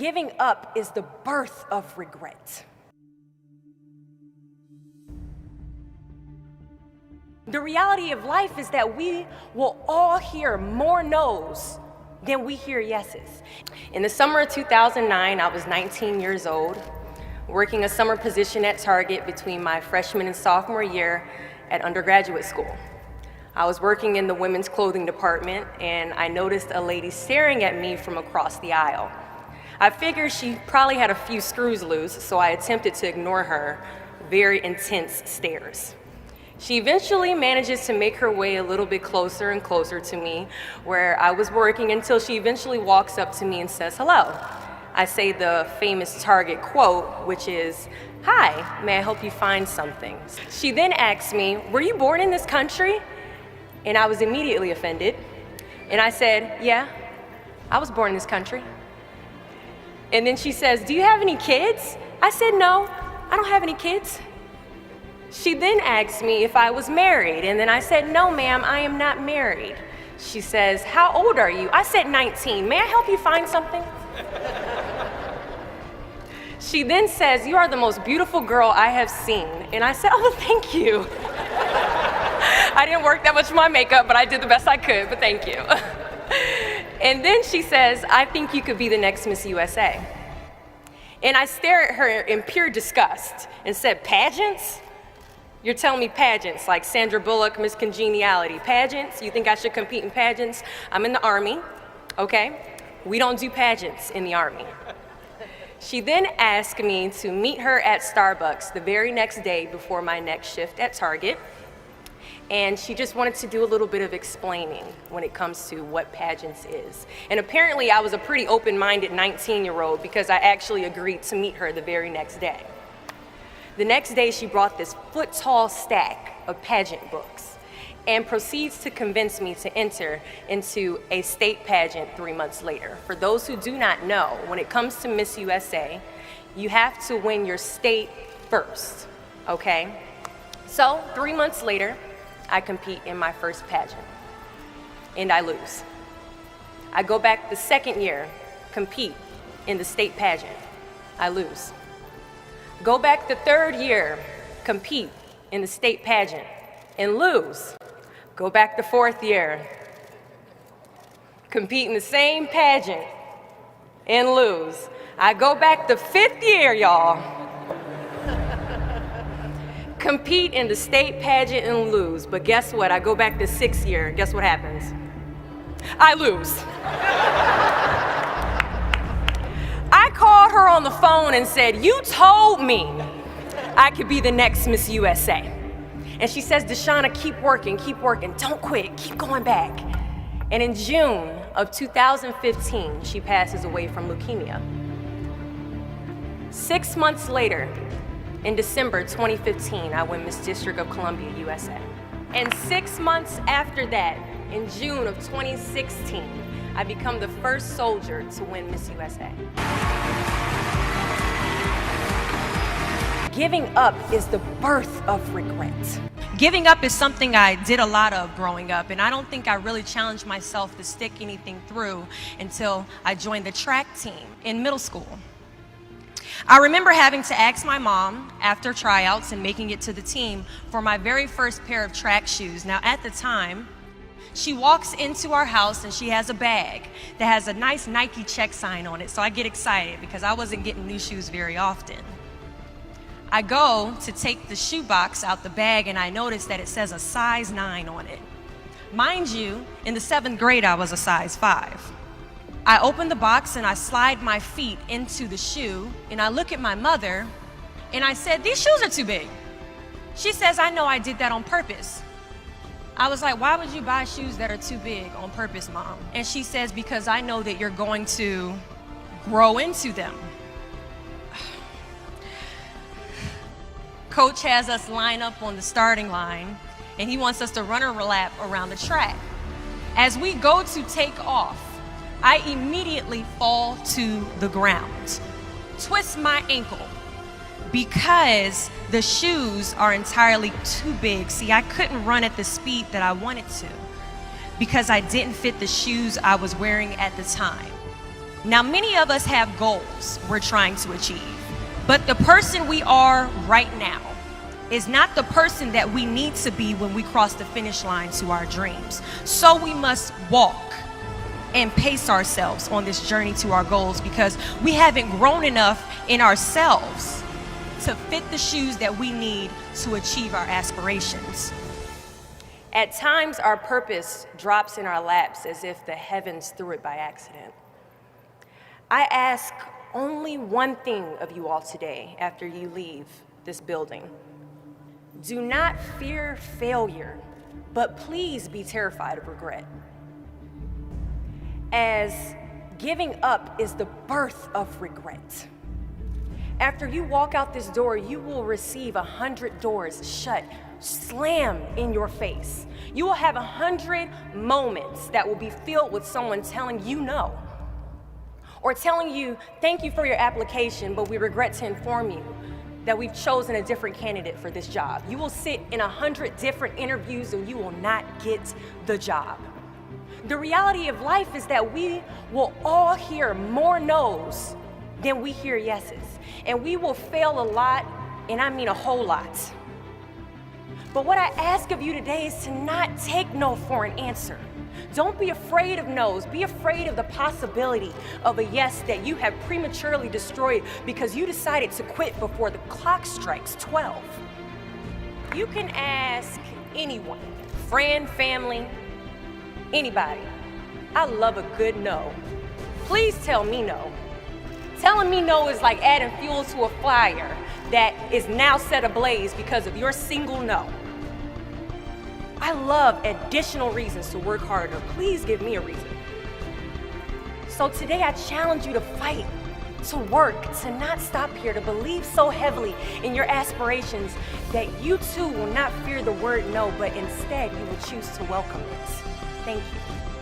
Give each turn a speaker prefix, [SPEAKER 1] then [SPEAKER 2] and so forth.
[SPEAKER 1] Giving up is the birth of regret. The reality of life is that we will all hear more no's than we hear yeses. In the summer of 2009, I was 19 years old, working a summer position at Target between my freshman and sophomore year at undergraduate school. I was working in the women's clothing department, and I noticed a lady staring at me from across the aisle. I figured she probably had a few screws loose, so I attempted to ignore her very intense stares. She eventually manages to make her way a little bit closer and closer to me where I was working until she eventually walks up to me and says, "Hello." I say the famous Target quote, which is, "Hi, may I help you find something?" She then asks me, "Were you born in this country?" And I was immediately offended. And I said, "Yeah, I was born in this country." And then she says, "Do you have any kids?" I said, "No, I don't have any kids." She then asked me if I was married, and then I said, "No, ma'am, I am not married." She says, "How old are you?" I said, 19. "May I help you find something?" She then says, "You are the most beautiful girl I have seen." And I said, "Oh, thank you." I didn't work that much for my makeup, but I did the best I could, but thank you. And then she says, "I think you could be the next Miss USA." And I stare at her in pure disgust and said, "Pageants? You're telling me pageants, like Sandra Bullock, Miss Congeniality. Pageants? You think I should compete in pageants? I'm in the Army, okay? We don't do pageants in the Army." She then asked me to meet her at Starbucks the very next day before my next shift at Target. And she just wanted to do a little bit of explaining when it comes to what pageants is. And apparently I was a pretty open-minded 19-year-old because I actually agreed to meet her the very next day. The next day, she brought this foot-tall stack of pageant books and proceeds to convince me to enter into a state pageant 3 months later. For those who do not know, when it comes to Miss USA, you have to win your state first, okay? So 3 months later, I compete in my first pageant, and I lose. I go back the second year, compete in the state pageant, I lose. Go back the third year, compete in the state pageant, and lose. Go back the fourth year, compete in the same pageant, and lose. I go back the fifth year, y'all, compete in the state pageant and lose. But guess what? I go back the sixth year, guess what happens? I lose. I called her on the phone and said, "You told me I could be the next Miss USA." And she says, "Deshauna, keep working, don't quit, keep going back." And in June of 2015, she passes away from leukemia. 6 months later, in December 2015, I win Miss District of Columbia, USA. And 6 months after that, in June of 2016, I become the first soldier to win Miss USA. Giving up is the birth of regret. Giving up is something I did a lot of growing up, and I don't think I really challenged myself to stick anything through until I joined the track team in middle school. I remember having to ask my mom after tryouts and making it to the team for my very first pair of track shoes. Now, at the time, she walks into our house and she has a bag that has a nice Nike check sign on it, so I get excited because I wasn't getting new shoes very often. I go to take the shoe box out the bag and I notice that it says a size 9 on it. Mind you, in the 7th grade, I was a size 5. I open the box and I slide my feet into the shoe and I look at my mother and I said, "These shoes are too big." She says, "I know I did that on purpose." I was like, "Why would you buy shoes that are too big on purpose, Mom?" And she says, "Because I know that you're going to grow into them." Coach has us line up on the starting line and he wants us to run a lap around the track. As we go to take off, I immediately fall to the ground, twist my ankle because the shoes are entirely too big. See, I couldn't run at the speed that I wanted to because I didn't fit the shoes I was wearing at the time.
[SPEAKER 2] Now, many of us have goals we're trying to achieve, but the person we are right now is not the person that we need to be when we cross the finish line to our dreams. So we must walk and pace ourselves on this journey to our goals, because we haven't grown enough in ourselves to fit the shoes that we need to achieve our aspirations.
[SPEAKER 1] At times, our purpose drops in our laps as if the heavens threw it by accident. I ask only one thing of you all today after you leave this building. Do not fear failure, but please be terrified of regret. As giving up is the birth of regret. After you walk out this door, you will receive 100 doors shut, slam in your face. You will have 100 moments that will be filled with someone telling you no, or telling you, thank you for your application, but we regret to inform you that we've chosen a different candidate for this job. You will sit in 100 different interviews and you will not get the job. The reality of life is that we will all hear more no's than we hear yeses. And we will fail a lot, and I mean a whole lot. But what I ask of you today is to not take no for an answer. Don't be afraid of no's. Be afraid of the possibility of a yes that you have prematurely destroyed because you decided to quit before the clock strikes 12. You can ask anyone, friend, family, anybody. I love a good no. Please tell me no. Telling me no is like adding fuel to a fire that is now set ablaze because of your single no. I love additional reasons to work harder. Please give me a reason. So today I challenge you to fight, to work, to not stop here, to believe so heavily in your aspirations that you too will not fear the word no, but instead you will choose to welcome it. Thank you.